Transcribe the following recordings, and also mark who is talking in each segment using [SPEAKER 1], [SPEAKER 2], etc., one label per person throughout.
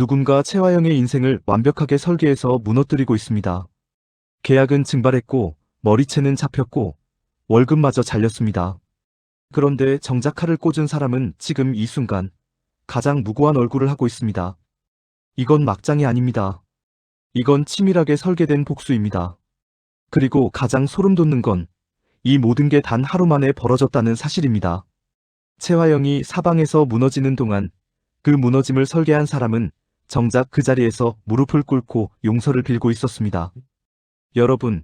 [SPEAKER 1] 누군가 채화영의 인생을 완벽하게 설계해서 무너뜨리고 있습니다. 계약은 증발했고 머리채는 잡혔고 월급마저 잘렸습니다. 그런데 정작 칼을 꽂은 사람은 지금 이 순간 가장 무고한 얼굴을 하고 있습니다. 이건 막장이 아닙니다. 이건 치밀하게 설계된 복수입니다. 그리고 가장 소름 돋는 건 이 모든 게 단 하루 만에 벌어졌다는 사실입니다. 채화영이 사방에서 무너지는 동안 그 무너짐을 설계한 사람은 정작 그 자리에서 무릎을 꿇고 용서를 빌고 있었습니다. 여러분,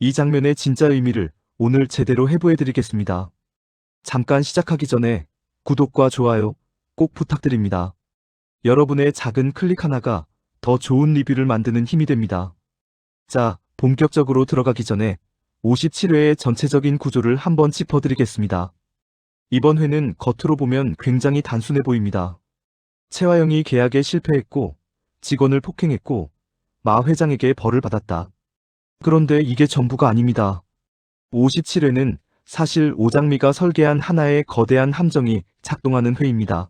[SPEAKER 1] 이 장면의 진짜 의미를 오늘 제대로 해부해드리겠습니다. 잠깐 시작하기 전에 구독과 좋아요 꼭 부탁드립니다. 여러분의 작은 클릭 하나가 더 좋은 리뷰를 만드는 힘이 됩니다. 자, 본격적으로 들어가기 전에 57회의 전체적인 구조를 한번 짚어드리겠습니다. 이번 회는 겉으로 보면 굉장히 단순해 보입니다. 채화영이 계약에 실패했고 직원을 폭행했고 마 회장에게 벌을 받았다. 그런데 이게 전부가 아닙니다. 57회는 사실 오장미가 설계한 하나의 거대한 함정이 작동하는 회입니다.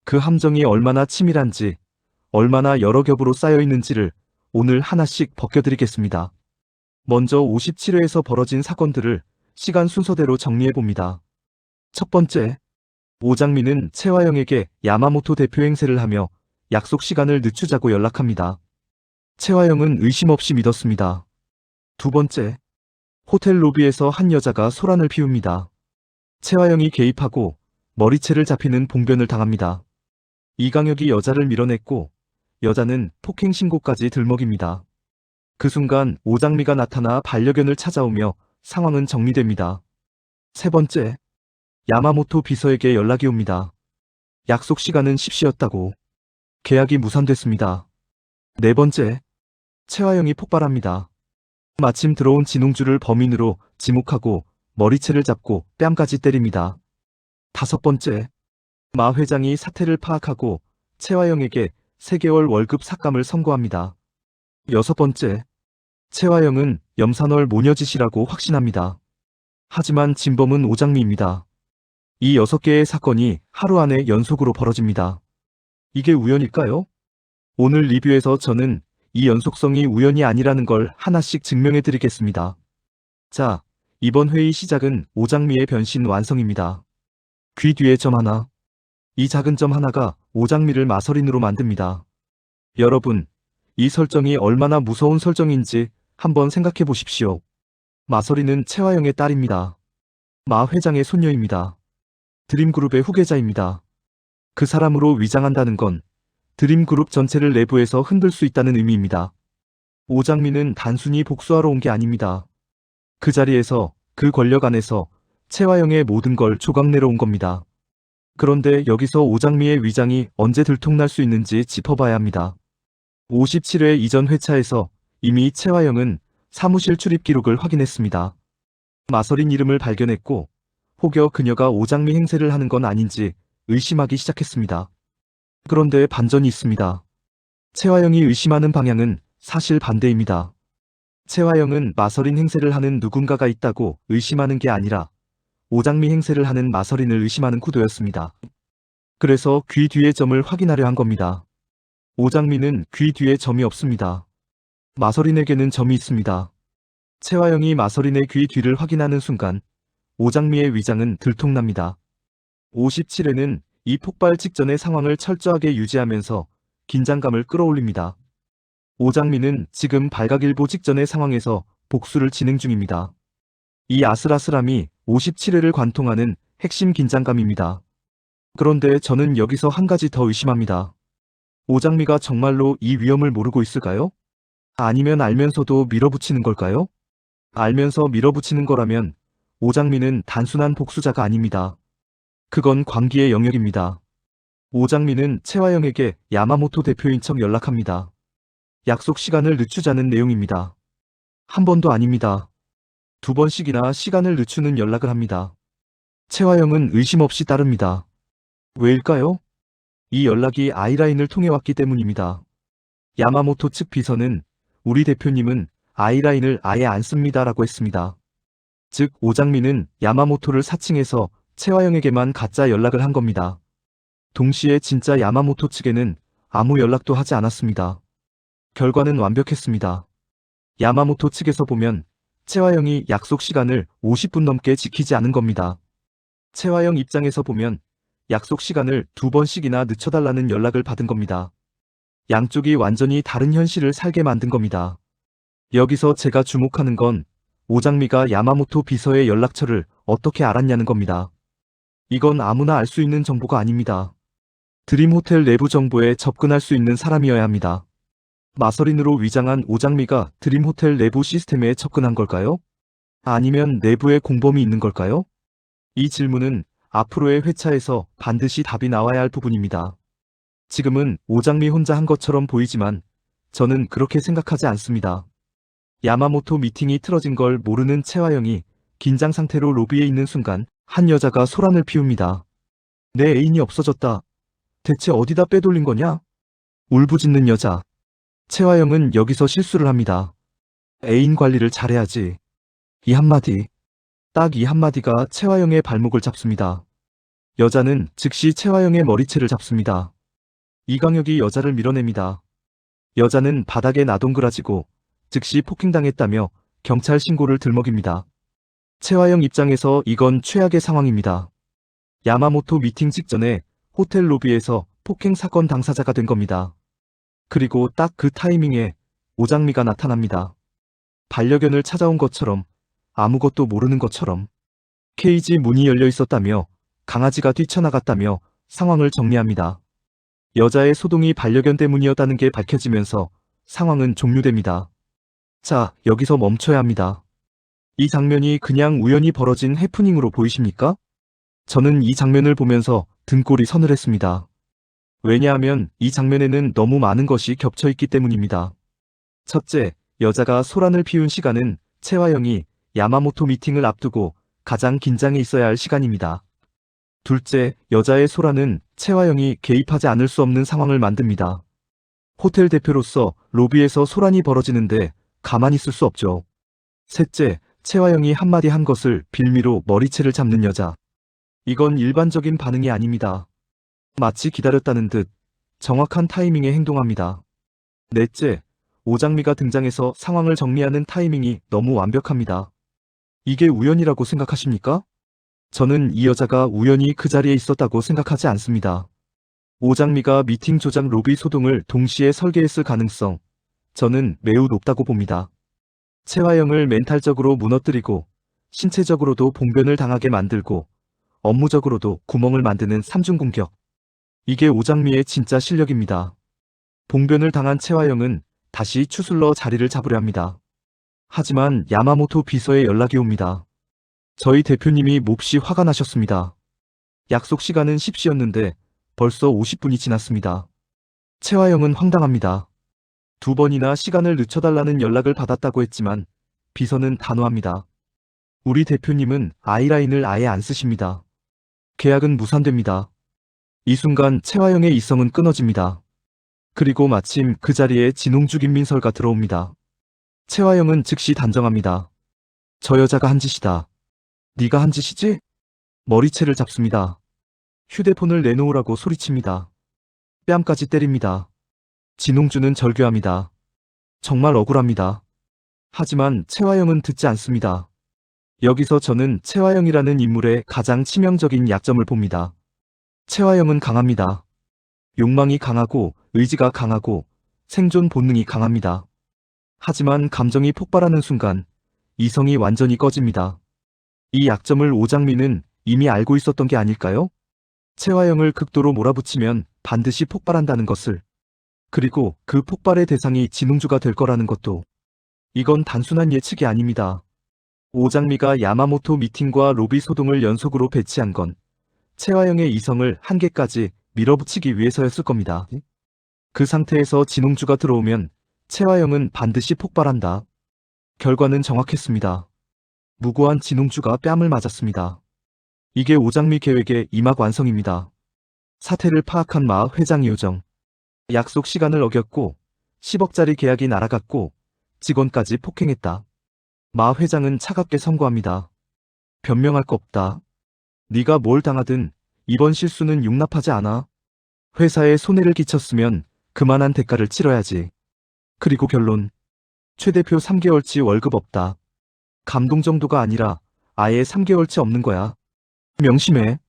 [SPEAKER 1] 그 함정이 얼마나 치밀한지, 얼마나 여러 겹으로 쌓여 있는지를 오늘 하나씩 벗겨드리겠습니다. 먼저 57회에서 벌어진 사건들을 시간 순서대로 정리해봅니다. 첫 번째, 오장미는 채화영에게 야마모토 대표 행세를 하며 약속 시간을 늦추자고 연락합니다. 채화영은 의심 없이 믿었습니다. 두 번째, 호텔 로비에서 한 여자가 소란을 피웁니다. 채화영이 개입하고 머리채를 잡히는 봉변을 당합니다. 이강혁이 여자를 밀어냈고 여자는 폭행 신고까지 들먹입니다. 그 순간 오장미가 나타나 반려견을 찾아오며 상황은 정리됩니다. 세 번째, 야마모토 비서에게 연락이 옵니다. 약속 시간은 10시였다고. 계약이 무산됐습니다. 네 번째, 채화영이 폭발합니다. 마침 들어온 진홍주를 범인으로 지목하고 머리채를 잡고 뺨까지 때립니다. 다섯 번째, 마 회장이 사태를 파악하고 채화영에게 3개월 월급 삭감을 선고합니다. 여섯 번째, 채화영은 염산월 모녀짓이라고 확신합니다. 하지만 진범은 오장미입니다. 이 6개의 사건이 하루 안에 연속으로 벌어집니다. 이게 우연일까요? 오늘 리뷰에서 저는 이 연속성이 우연이 아니라는 걸 하나씩 증명해드리겠습니다. 자, 이번 회의 시작은 오장미의 변신 완성입니다. 귀 뒤에 점 하나. 이 작은 점 하나가 오장미를 마서린으로 만듭니다. 여러분, 이 설정이 얼마나 무서운 설정인지 한번 생각해 보십시오. 마서린은 채화영의 딸입니다. 마 회장의 손녀입니다. 드림그룹의 후계자입니다. 그 사람으로 위장한다는 건 드림그룹 전체를 내부에서 흔들 수 있다는 의미입니다. 오장미는 단순히 복수하러 온 게 아닙니다. 그 자리에서, 그 권력 안에서 채화영의 모든 걸 조각내러 온 겁니다. 그런데 여기서 오장미의 위장이 언제 들통날 수 있는지 짚어봐야 합니다. 57회 이전 회차에서 이미 채화영은 사무실 출입 기록을 확인했습니다. 마서린 이름을 발견했고 혹여 그녀가 오장미 행세를 하는 건 아닌지 의심하기 시작했습니다. 그런데 반전이 있습니다. 채화영이 의심하는 방향은 사실 반대입니다. 채화영은 마서린 행세를 하는 누군가가 있다고 의심하는 게 아니라 오장미 행세를 하는 마서린을 의심하는 구도였습니다. 그래서 귀 뒤의 점을 확인하려 한 겁니다. 오장미는 귀 뒤에 점이 없습니다. 마서린에게는 점이 있습니다. 채화영이 마서린의 귀 뒤를 확인하는 순간 오장미의 위장은 들통납니다. 57회는 이 폭발 직전의 상황을 철저하게 유지하면서 긴장감을 끌어올립니다. 오장미는 지금 발각일보 직전의 상황에서 복수를 진행 중입니다. 이 아슬아슬함이 57회를 관통하는 핵심 긴장감입니다. 그런데 저는 여기서 한 가지 더 의심합니다. 오장미가 정말로 이 위험을 모르고 있을까요? 아니면 알면서도 밀어붙이는 걸까요? 알면서 밀어붙이는 거라면 오장미는 단순한 복수자가 아닙니다. 그건 광기의 영역입니다. 오장미는 채화영에게 야마모토 대표인 척 연락합니다. 약속 시간을 늦추자는 내용입니다. 한 번도 아닙니다. 2번씩이나 시간을 늦추는 연락을 합니다. 채화영은 의심 없이 따릅니다. 왜일까요? 이 연락이 아이라인을 통해 왔기 때문입니다. 야마모토 측 비서는 우리 대표님은 아이라인을 아예 안 씁니다라고 했습니다. 즉 오장미는 야마모토를 사칭해서 채화영에게만 가짜 연락을 한 겁니다. 동시에 진짜 야마모토 측에는 아무 연락도 하지 않았습니다. 결과는 완벽했습니다. 야마모토 측에서 보면 채화영이 약속 시간을 50분 넘게 지키지 않은 겁니다. 채화영 입장에서 보면 약속 시간을 2번씩이나 늦춰달라는 연락을 받은 겁니다. 양쪽이 완전히 다른 현실을 살게 만든 겁니다. 여기서 제가 주목하는 건 오장미가 야마모토 비서의 연락처를 어떻게 알았냐는 겁니다. 이건 아무나 알 수 있는 정보가 아닙니다. 드림호텔 내부 정보에 접근할 수 있는 사람이어야 합니다. 마서린으로 위장한 오장미가 드림호텔 내부 시스템에 접근한 걸까요? 아니면 내부에 공범이 있는 걸까요? 이 질문은 앞으로의 회차에서 반드시 답이 나와야 할 부분입니다. 지금은 오장미 혼자 한 것처럼 보이지만 저는 그렇게 생각하지 않습니다. 야마모토 미팅이 틀어진 걸 모르는 채화영이 긴장 상태로 로비에 있는 순간 한 여자가 소란을 피웁니다. 내 애인이 없어졌다. 대체 어디다 빼돌린 거냐? 울부짖는 여자. 채화영은 여기서 실수를 합니다. 애인 관리를 잘해야지. 이 한마디. 딱 이 한마디가 채화영의 발목을 잡습니다. 여자는 즉시 채화영의 머리채를 잡습니다. 이강혁이 여자를 밀어냅니다. 여자는 바닥에 나동그라지고 즉시 폭행당했다며 경찰 신고를 들먹입니다. 채화영 입장에서 이건 최악의 상황입니다. 야마모토 미팅 직전에 호텔 로비에서 폭행 사건 당사자가 된 겁니다. 그리고 딱 그 타이밍에 오장미가 나타납니다. 반려견을 찾아온 것처럼, 아무것도 모르는 것처럼. 케이지 문이 열려 있었다며 강아지가 뛰쳐나갔다며 상황을 정리합니다. 여자의 소동이 반려견 때문이었다는 게 밝혀지면서 상황은 종료됩니다. 자, 여기서 멈춰야 합니다. 이 장면이 그냥 우연히 벌어진 해프닝으로 보이십니까? 저는 이 장면을 보면서 등골이 서늘했습니다. 왜냐하면 이 장면에는 너무 많은 것이 겹쳐 있기 때문입니다. 첫째, 여자가 소란을 피운 시간은 채화영이 야마모토 미팅을 앞두고 가장 긴장해 있어야 할 시간입니다. 둘째, 여자의 소란은 채화영이 개입하지 않을 수 없는 상황을 만듭니다. 호텔 대표로서 로비에서 소란이 벌어지는데 가만히 있을 수 없죠. 셋째, 채화영이 한마디 한 것을 빌미로 머리채를 잡는 여자. 이건 일반적인 반응이 아닙니다. 마치 기다렸다는 듯 정확한 타이밍에 행동합니다. 넷째, 오장미가 등장해서 상황을 정리하는 타이밍이 너무 완벽합니다. 이게 우연이라고 생각하십니까? 저는 이 여자가 우연히 그 자리에 있었다고 생각하지 않습니다. 오장미가 미팅 조작 로비 소동을 동시에 설계했을 가능성, 저는 매우 높다고 봅니다. 채화영을 멘탈적으로 무너뜨리고 신체적으로도 봉변을 당하게 만들고 업무적으로도 구멍을 만드는 삼중 공격. 이게 오장미의 진짜 실력입니다. 봉변을 당한 채화영은 다시 추슬러 자리를 잡으려 합니다. 하지만 야마모토 비서의 연락이 옵니다. 저희 대표님이 몹시 화가 나셨습니다. 약속 시간은 10시였는데 벌써 50분이 지났습니다. 채화영은 황당합니다. 2번이나 시간을 늦춰달라는 연락을 받았다고 했지만 비서는 단호합니다. 우리 대표님은 아이라인을 아예 안 쓰십니다. 계약은 무산됩니다. 이 순간 채화영의 이성은 끊어집니다. 그리고 마침 그 자리에 진홍주 김민설가 들어옵니다. 채화영은 즉시 단정합니다. 저 여자가 한 짓이다. 네가 한 짓이지? 머리채를 잡습니다. 휴대폰을 내놓으라고 소리칩니다. 뺨까지 때립니다. 진홍주는 절규합니다. 정말 억울합니다. 하지만 채화영은 듣지 않습니다. 여기서 저는 채화영이라는 인물의 가장 치명적인 약점을 봅니다. 채화영은 강합니다. 욕망이 강하고 의지가 강하고 생존 본능이 강합니다. 하지만 감정이 폭발하는 순간 이성이 완전히 꺼집니다. 이 약점을 오장미는 이미 알고 있었던 게 아닐까요? 채화영을 극도로 몰아붙이면 반드시 폭발한다는 것을. 그리고 그 폭발의 대상이 진홍주가 될 거라는 것도. 이건 단순한 예측이 아닙니다. 오장미가 야마모토 미팅과 로비 소동을 연속으로 배치한 건 채화영의 이성을 한계까지 밀어붙이기 위해서였을 겁니다. 그 상태에서 진홍주가 들어오면 채화영은 반드시 폭발한다. 결과는 정확했습니다. 무고한 진홍주가 뺨을 맞았습니다. 이게 오장미 계획의 이막 완성입니다. 사태를 파악한 마 회장의 요정. 약속 시간을 어겼고 10억짜리 계약이 날아갔고 직원까지 폭행했다. 마 회장은 차갑게 선고합니다. 변명할 거 없다. 네가 뭘 당하든 이번 실수는 용납하지 않아. 회사에 손해를 끼쳤으면 그만한 대가를 치러야지. 그리고 결론. 최 대표 3개월치 월급 없다. 감동 정도가 아니라 아예 3개월치 없는 거야. 명심해.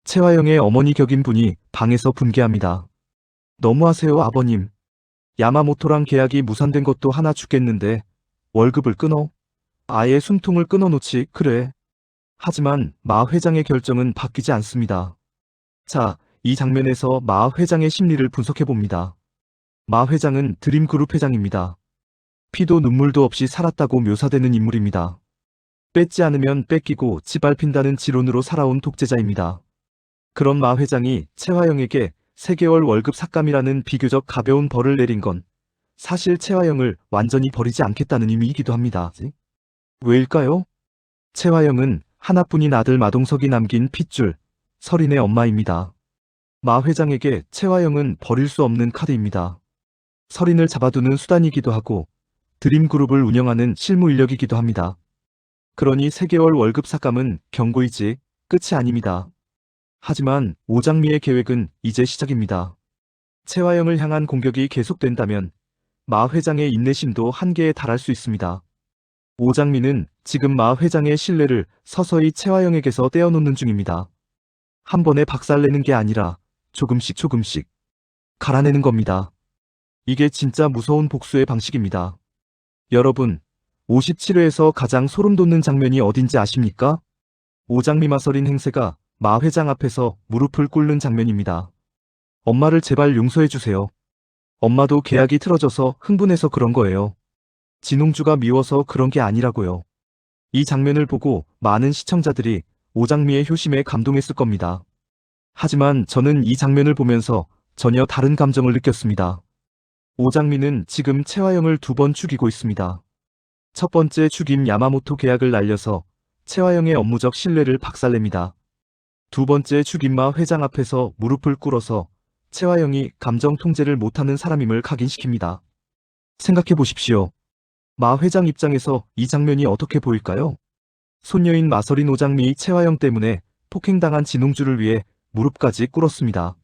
[SPEAKER 1] 채화영의 어머니 격인 분이 방에서 분개합니다. 너무하세요, 아버님. 야마모토랑 계약이 무산된 것도 하나 죽겠는데 월급을 끊어? 아예 숨통을 끊어놓지. 그래. 하지만 마 회장의 결정은 바뀌지 않습니다. 자, 이 장면에서 마 회장의 심리를 분석해봅니다. 마 회장은 드림그룹 회장입니다. 피도 눈물도 없이 살았다고 묘사되는 인물입니다. 뺏지 않으면 뺏기고 짓밟힌다는 지론으로 살아온 독재자입니다. 그런 마 회장이 채화영에게 3개월 월급 삭감이라는 비교적 가벼운 벌을 내린 건 사실 채화영을 완전히 버리지 않겠다는 의미이기도 합니다. 왜일까요? 채화영은 하나뿐인 아들 마동석이 남긴 핏줄, 설인의 엄마입니다. 마 회장에게 채화영은 버릴 수 없는 카드입니다. 설인을 잡아두는 수단이기도 하고 드림그룹을 운영하는 실무 인력이기도 합니다. 그러니 3개월 월급 삭감은 경고이지 끝이 아닙니다. 하지만 오장미의 계획은 이제 시작입니다. 채화영을 향한 공격이 계속된다면 마 회장의 인내심도 한계에 달할 수 있습니다. 오장미는 지금 마 회장의 신뢰를 서서히 채화영에게서 떼어놓는 중입니다. 한 번에 박살내는 게 아니라 조금씩 조금씩 갈아내는 겁니다. 이게 진짜 무서운 복수의 방식입니다. 여러분, 57회에서 가장 소름 돋는 장면이 어딘지 아십니까? 오장미 마설인 행세가 마 회장 앞에서 무릎을 꿇는 장면입니다. 엄마를 제발 용서해주세요. 엄마도 계약이 틀어져서 흥분해서 그런 거예요. 진홍주가 미워서 그런 게 아니라고요. 이 장면을 보고 많은 시청자들이 오장미의 효심에 감동했을 겁니다. 하지만 저는 이 장면을 보면서 전혀 다른 감정을 느꼈습니다. 오장미는 지금 채화영을 2번 죽이고 있습니다. 첫 번째 죽인 야마모토 계약을 날려서 채화영의 업무적 신뢰를 박살냅니다. 두 번째 죽인 마 회장 앞에서 무릎을 꿇어서 채화영이 감정 통제를 못하는 사람임을 각인시킵니다. 생각해 보십시오. 마 회장 입장에서 이 장면이 어떻게 보일까요? 손녀인 마설인 오장미의 채화영 때문에 폭행당한 진홍주를 위해 무릎까지 꿇었습니다.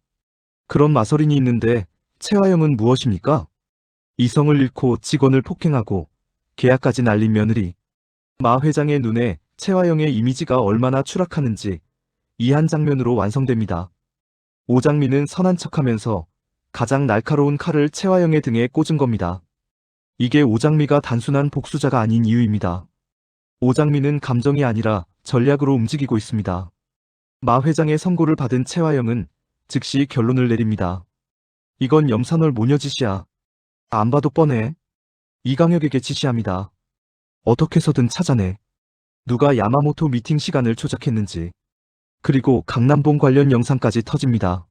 [SPEAKER 1] 그런 마설인이 있는데 채화영은 무엇입니까? 이성을 잃고 직원을 폭행하고 계약까지 날린 며느리. 마 회장의 눈에 채화영의 이미지가 얼마나 추락하는지 이 한 장면으로 완성됩니다. 오장미는 선한 척하면서 가장 날카로운 칼을 채화영의 등에 꽂은 겁니다. 이게 오장미가 단순한 복수자가 아닌 이유입니다. 오장미는 감정이 아니라 전략으로 움직이고 있습니다. 마 회장의 선고를 받은 채화영은 즉시 결론을 내립니다. 이건 염산월 모녀 짓이야. 안 봐도 뻔해. 이강혁에게 지시합니다. 어떻게 해서든 찾아내. 누가 야마모토 미팅 시간을 조작했는지. 그리고 강남봉 관련 영상까지 터집니다.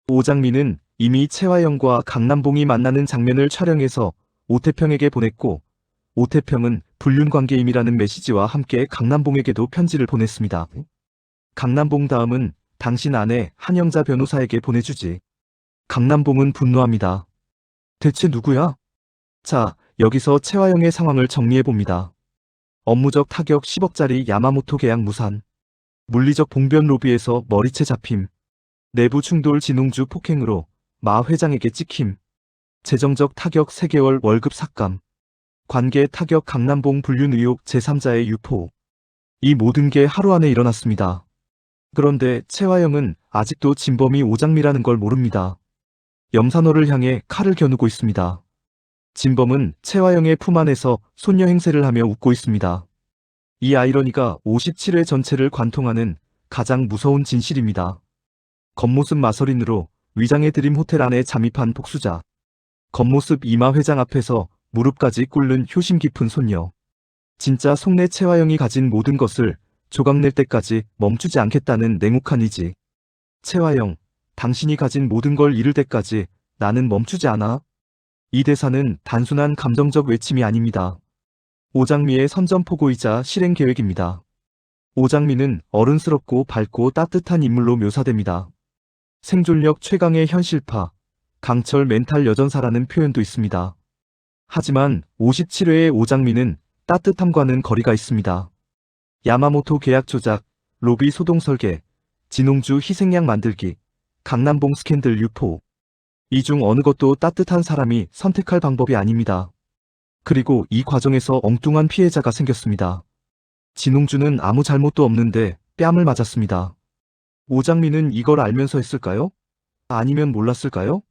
[SPEAKER 1] 오장미는 이미 채화영과 강남봉이 만나는 장면을 촬영해서 오태평에게 보냈고 오태평은 불륜관계임이라는 메시지와 함께 강남봉에게도 편지를 보냈습니다. 강남봉 다음은 당신 아내 한영자 변호사에게 보내주지. 강남봉은 분노합니다. 대체 누구야? 자, 여기서 채화영의 상황을 정리해봅니다. 업무적 타격 10억짜리 야마모토 계약 무산. 물리적 봉변 로비에서 머리채 잡힘. 내부 충돌 진홍주 폭행으로 마 회장에게 찍힘. 재정적 타격 3개월 월급 삭감. 관계 타격 강남봉 불륜 의혹 제3자의 유포. 이 모든 게 하루 안에 일어났습니다. 그런데 채화영은 아직도 진범이 오장미라는 걸 모릅니다. 염산호를 향해 칼을 겨누고 있습니다. 진범은 채화영의 품 안에서 손녀 행세를 하며 웃고 있습니다. 이 아이러니가 57회 전체를 관통하는 가장 무서운 진실입니다. 겉모습 마설인으로 위장의 드림 호텔 안에 잠입한 복수자. 겉모습 이마 회장 앞에서 무릎까지 꿇는 효심 깊은 손녀. 진짜 속내 채화영이 가진 모든 것을 조각낼 때까지 멈추지 않겠다는 냉혹한 의지. 채화영, 당신이 가진 모든 걸 잃을 때까지 나는 멈추지 않아. 이 대사는 단순한 감정적 외침이 아닙니다. 오장미의 선전포고이자 실행 계획입니다. 오장미는 어른스럽고 밝고 따뜻한 인물로 묘사됩니다. 생존력 최강의 현실파, 강철 멘탈 여전사라는 표현도 있습니다. 하지만 57회의 오장미는 따뜻함과는 거리가 있습니다. 야마모토 계약 조작, 로비 소동 설계, 진홍주 희생양 만들기, 강남봉 스캔들 유포. 이 중 어느 것도 따뜻한 사람이 선택할 방법이 아닙니다. 그리고 이 과정에서 엉뚱한 피해자가 생겼습니다. 진홍주는 아무 잘못도 없는데 뺨을 맞았습니다. 오장미는 이걸 알면서 했을까요? 아니면 몰랐을까요?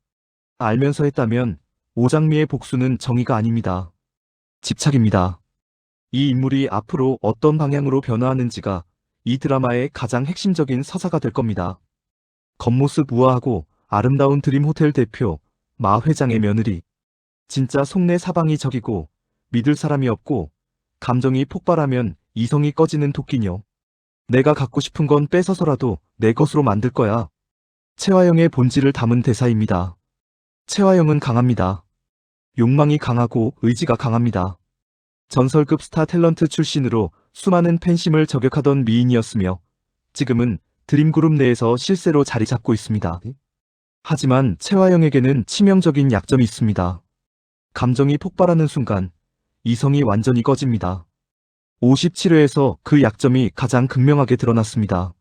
[SPEAKER 1] 알면서 했다면 오장미의 복수는 정의가 아닙니다. 집착입니다. 이 인물이 앞으로 어떤 방향으로 변화하는지가 이 드라마의 가장 핵심적인 서사가 될 겁니다. 겉모습 우아하고 아름다운 드림호텔 대표, 마 회장의 며느리. 진짜 속내 사방이 적이고 믿을 사람이 없고 감정이 폭발하면 이성이 꺼지는 토끼녀. 내가 갖고 싶은 건 뺏어서라도 내 것으로 만들 거야. 채화영의 본질을 담은 대사입니다. 채화영은 강합니다. 욕망이 강하고 의지가 강합니다. 전설급 스타 탤런트 출신으로 수많은 팬심을 저격하던 미인이었으며 지금은 드림그룹 내에서 실세로 자리 잡고 있습니다. 하지만 채화영에게는 치명적인 약점이 있습니다. 감정이 폭발하는 순간 이성이 완전히 꺼집니다. 57회에서 그 약점이 가장 극명하게 드러났습니다.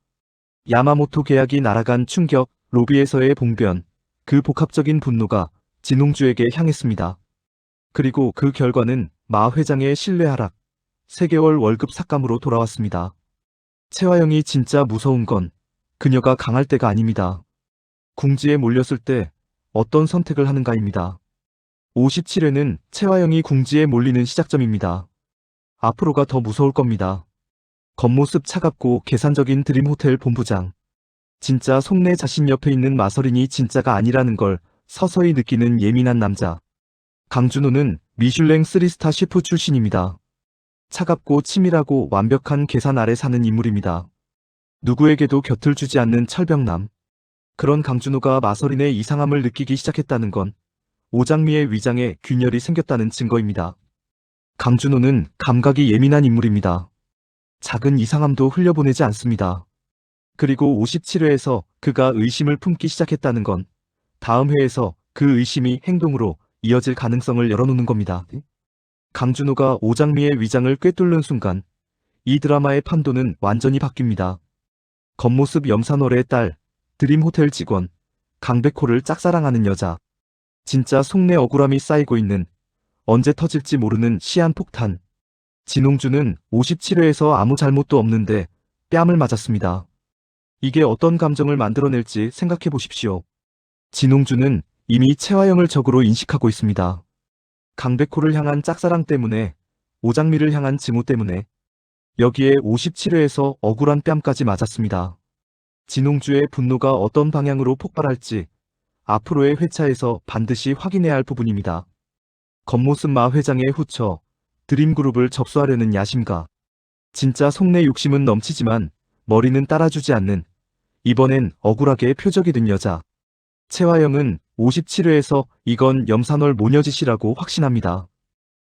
[SPEAKER 1] 야마모토 계약이 날아간 충격, 로비에서의 봉변, 그 복합적인 분노가 진홍주에게 향했습니다. 그리고 그 결과는 마 회장의 신뢰 하락, 3개월 월급 삭감으로 돌아왔습니다. 채화영이 진짜 무서운 건 그녀가 강할 때가 아닙니다. 궁지에 몰렸을 때 어떤 선택을 하는가입니다. 57회는 채화영이 궁지에 몰리는 시작점입니다. 앞으로가 더 무서울 겁니다. 겉모습 차갑고 계산적인 드림호텔 본부장. 진짜 속내 자신 옆에 있는 마서린이 진짜가 아니라는 걸 서서히 느끼는 예민한 남자. 강준호는 미슐랭 3스타 셰프 출신입니다. 차갑고 치밀하고 완벽한 계산 아래 사는 인물입니다. 누구에게도 곁을 주지 않는 철벽남. 그런 강준호가 마서린의 이상함을 느끼기 시작했다는 건 오장미의 위장에 균열이 생겼다는 증거입니다. 강준호는 감각이 예민한 인물입니다. 작은 이상함도 흘려보내지 않습니다. 그리고 57회에서 그가 의심을 품기 시작했다는 건 다음 회에서 그 의심이 행동으로 이어질 가능성을 열어놓는 겁니다. 강준호가 오장미의 위장을 꿰뚫는 순간 이 드라마의 판도는 완전히 바뀝니다. 겉모습 염산월의 딸, 드림호텔 직원, 강백호를 짝사랑하는 여자. 진짜 속내 억울함이 쌓이고 있는 언제 터질지 모르는 시한폭탄. 진홍주는 57회에서 아무 잘못도 없는데 뺨을 맞았습니다. 이게 어떤 감정을 만들어낼지 생각해 보십시오. 진홍주는 이미 채화영을 적으로 인식하고 있습니다. 강백호를 향한 짝사랑 때문에, 오장미를 향한 증오 때문에, 여기에 57회에서 억울한 뺨까지 맞았습니다. 진홍주의 분노가 어떤 방향으로 폭발할지 앞으로의 회차에서 반드시 확인해야 할 부분입니다. 겉모습 마 회장의 후처, 드림그룹을 접수하려는 야심가. 진짜 속내 욕심은 넘치지만 머리는 따라주지 않는, 이번엔 억울하게 표적이 된 여자. 채화영은 57회에서 이건 염산월 모녀짓이라고 확신합니다.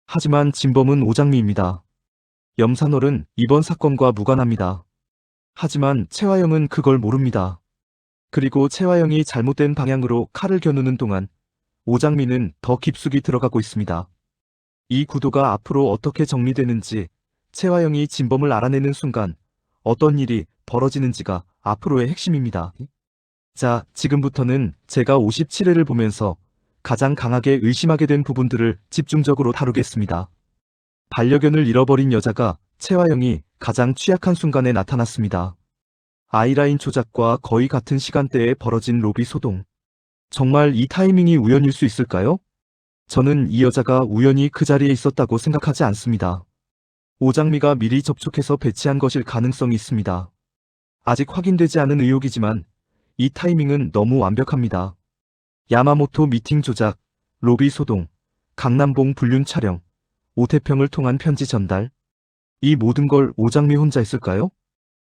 [SPEAKER 1] 하지만 진범은 오장미입니다. 염산월은 이번 사건과 무관합니다. 하지만 채화영은 그걸 모릅니다. 그리고 채화영이 잘못된 방향으로 칼을 겨누는 동안 오장미는 더 깊숙이 들어가고 있습니다. 이 구도가 앞으로 어떻게 정리되는지, 채화영이 진범을 알아내는 순간 어떤 일이 벌어지는지가 앞으로의 핵심입니다. 자, 지금부터는 제가 57회를 보면서 가장 강하게 의심하게 된 부분들을 집중적으로 다루겠습니다. 반려견을 잃어버린 여자가 채화영이 가장 취약한 순간에 나타났습니다. 아이라인 조작과 거의 같은 시간대에 벌어진 로비 소동. 정말 이 타이밍이 우연일 수 있을까요? 저는 이 여자가 우연히 그 자리에 있었다고 생각하지 않습니다. 오장미가 미리 접촉해서 배치한 것일 가능성이 있습니다. 아직 확인되지 않은 의혹이지만 이 타이밍은 너무 완벽합니다. 야마모토 미팅 조작, 로비 소동, 강남봉 불륜 촬영, 오태평을 통한 편지 전달. 이 모든 걸 오장미 혼자 했을까요?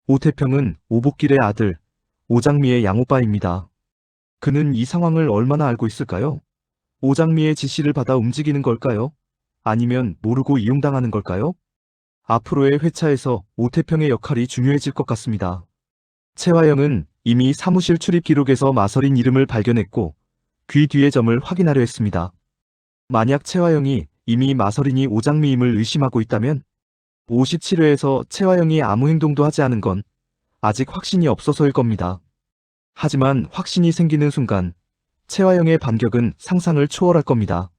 [SPEAKER 1] 오태평은 오복길의 아들, 오장미의 양오빠입니다. 그는 이 상황을 얼마나 알고 있을까요? 오장미의 지시를 받아 움직이는 걸까요? 아니면 모르고 이용당하는 걸까요? 앞으로의 회차에서 오태평의 역할이 중요해질 것 같습니다. 채화영은 이미 사무실 출입 기록에서 마서린 이름을 발견했고 귀 뒤의 점을 확인하려 했습니다. 만약 채화영이 이미 마서린이 오장미임을 의심하고 있다면 57회에서 채화영이 아무 행동도 하지 않은 건 아직 확신이 없어서일 겁니다. 하지만 확신이 생기는 순간 채화영의 반격은 상상을 초월할 겁니다.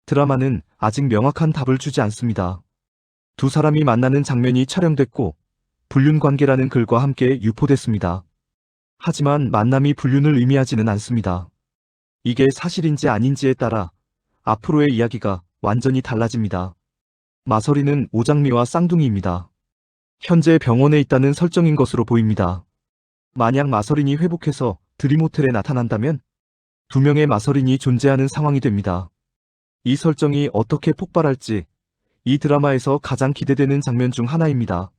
[SPEAKER 1] 드라마는 아직 명확한 답을 주지 않습니다. 두 사람이 만나는 장면이 촬영됐고 불륜 관계라는 글과 함께 유포됐습니다. 하지만 만남이 불륜을 의미하지는 않습니다. 이게 사실인지 아닌지에 따라 앞으로의 이야기가 완전히 달라집니다. 마서리는 오장미와 쌍둥이입니다. 현재 병원에 있다는 설정인 것으로 보입니다. 만약 마서린이 회복해서 드림호텔에 나타난다면 두 명의 마서린이 존재하는 상황이 됩니다. 이 설정이 어떻게 폭발할지 이 드라마에서 가장 기대되는 장면 중 하나입니다.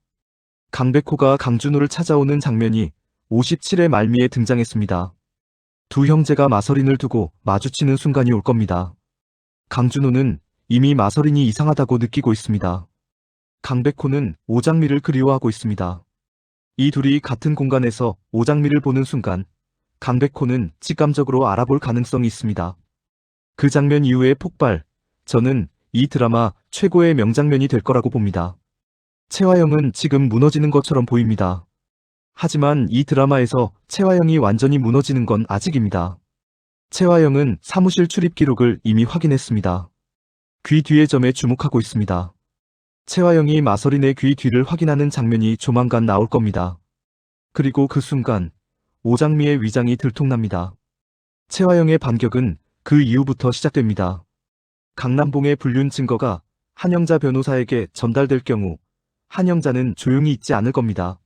[SPEAKER 1] 강백호가 강준호를 찾아오는 장면이 57회 말미에 등장했습니다. 두 형제가 마서린을 두고 마주치는 순간이 올 겁니다. 강준호는 이미 마서린이 이상하다고 느끼고 있습니다. 강백호는 오장미를 그리워하고 있습니다. 이 둘이 같은 공간에서 오장미를 보는 순간 강백호는 직감적으로 알아볼 가능성이 있습니다. 그 장면 이후의 폭발, 저는 이 드라마 최고의 명장면이 될 거라고 봅니다. 채화영은 지금 무너지는 것처럼 보입니다. 하지만 이 드라마에서 채화영이 완전히 무너지는 건 아직입니다. 채화영은 사무실 출입 기록을 이미 확인했습니다. 귀 뒤의 점에 주목하고 있습니다. 채화영이 마서린의 귀 뒤를 확인하는 장면이 조만간 나올 겁니다. 그리고 그 순간 오장미의 위장이 들통납니다. 채화영의 반격은 그 이후부터 시작됩니다. 강남봉의 불륜 증거가 한영자 변호사에게 전달될 경우 한영자는 조용히 있지 않을 겁니다.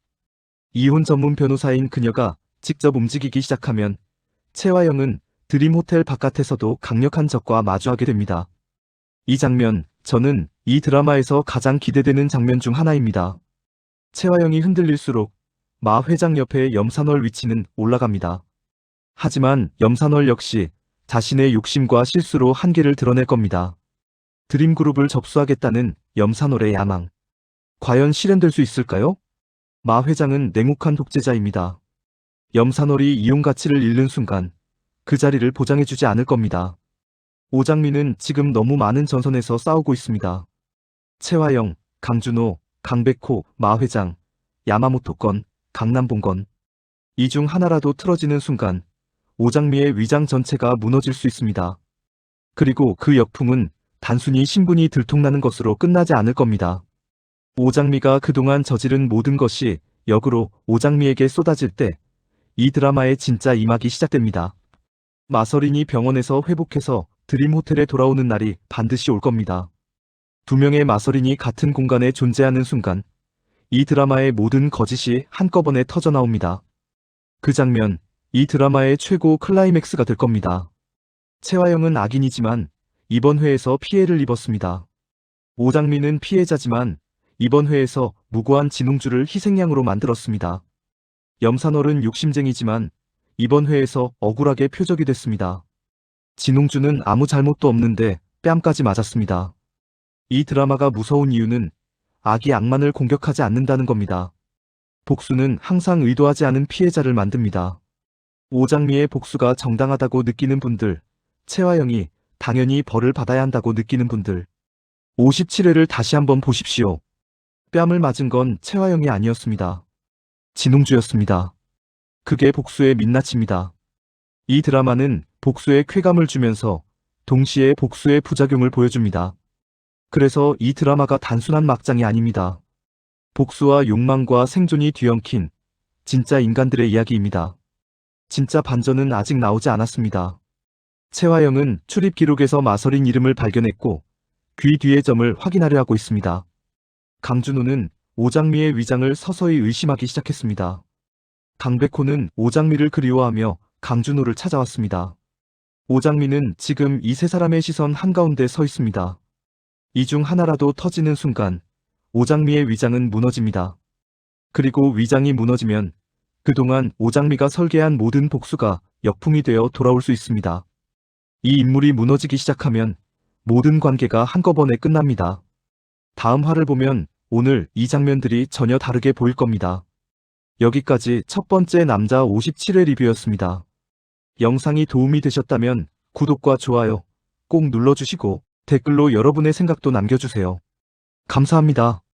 [SPEAKER 1] 이혼 전문 변호사인 그녀가 직접 움직이기 시작하면 채화영은 드림호텔 바깥에서도 강력한 적과 마주하게 됩니다. 이 장면, 저는 이 드라마에서 가장 기대되는 장면 중 하나입니다. 채화영이 흔들릴수록 마 회장 옆에 염산월 위치는 올라갑니다. 하지만 염산월 역시 자신의 욕심과 실수로 한계를 드러낼 겁니다. 드림그룹을 접수하겠다는 염산월의 야망. 과연 실현될 수 있을까요? 마 회장은 냉혹한 독재자입니다. 염산월이 이용 가치를 잃는 순간 그 자리를 보장해주지 않을 겁니다. 오장미는 지금 너무 많은 전선에서 싸우고 있습니다. 채화영, 강준호, 강백호, 마 회장, 야마모토 건, 강남봉 건. 이 중 하나라도 틀어지는 순간 오장미의 위장 전체가 무너질 수 있습니다. 그리고 그 역풍은 단순히 신분이 들통나는 것으로 끝나지 않을 겁니다. 오장미가 그동안 저지른 모든 것이 역으로 오장미에게 쏟아질 때 이 드라마의 진짜 이막이 시작됩니다. 마서린이 병원에서 회복해서 드림호텔에 돌아오는 날이 반드시 올 겁니다. 두 명의 마서린이 같은 공간에 존재하는 순간 이 드라마의 모든 거짓이 한꺼번에 터져나옵니다. 그 장면, 이 드라마의 최고 클라이맥스가 될 겁니다. 채화영은 악인이지만 이번 회에서 피해를 입었습니다. 오장미는 피해자지만 이번 회에서 무고한 진웅주를 희생양으로 만들었습니다. 염산월은 욕심쟁이지만 이번 회에서 억울하게 표적이 됐습니다. 진웅주는 아무 잘못도 없는데 뺨까지 맞았습니다. 이 드라마가 무서운 이유는 악이 악만을 공격하지 않는다는 겁니다. 복수는 항상 의도하지 않은 피해자를 만듭니다. 오장미의 복수가 정당하다고 느끼는 분들, 채화영이 당연히 벌을 받아야 한다고 느끼는 분들. 57회를 다시 한번 보십시오. 뺨을 맞은 건 채화영이 아니었습니다. 진웅주였습니다. 그게 복수의 민낯입니다. 이 드라마는 복수의 쾌감을 주면서 동시에 복수의 부작용을 보여줍니다. 그래서 이 드라마가 단순한 막장이 아닙니다. 복수와 욕망과 생존이 뒤엉킨 진짜 인간들의 이야기입니다. 진짜 반전은 아직 나오지 않았습니다. 채화영은 출입 기록에서 마서린 이름을 발견했고 귀 뒤의 점을 확인하려 하고 있습니다. 강준호는 오장미의 위장을 서서히 의심하기 시작했습니다. 강백호는 오장미를 그리워하며 강준호를 찾아왔습니다. 오장미는 지금 이 세 사람의 시선 한가운데 서 있습니다. 이 중 하나라도 터지는 순간 오장미의 위장은 무너집니다. 그리고 위장이 무너지면 그동안 오장미가 설계한 모든 복수가 역풍이 되어 돌아올 수 있습니다. 이 인물이 무너지기 시작하면 모든 관계가 한꺼번에 끝납니다. 다음 화를 보면 오늘 이 장면들이 전혀 다르게 보일 겁니다. 여기까지 첫 번째 남자 57회 리뷰였습니다. 영상이 도움이 되셨다면 구독과 좋아요 꼭 눌러주시고 댓글로 여러분의 생각도 남겨주세요. 감사합니다.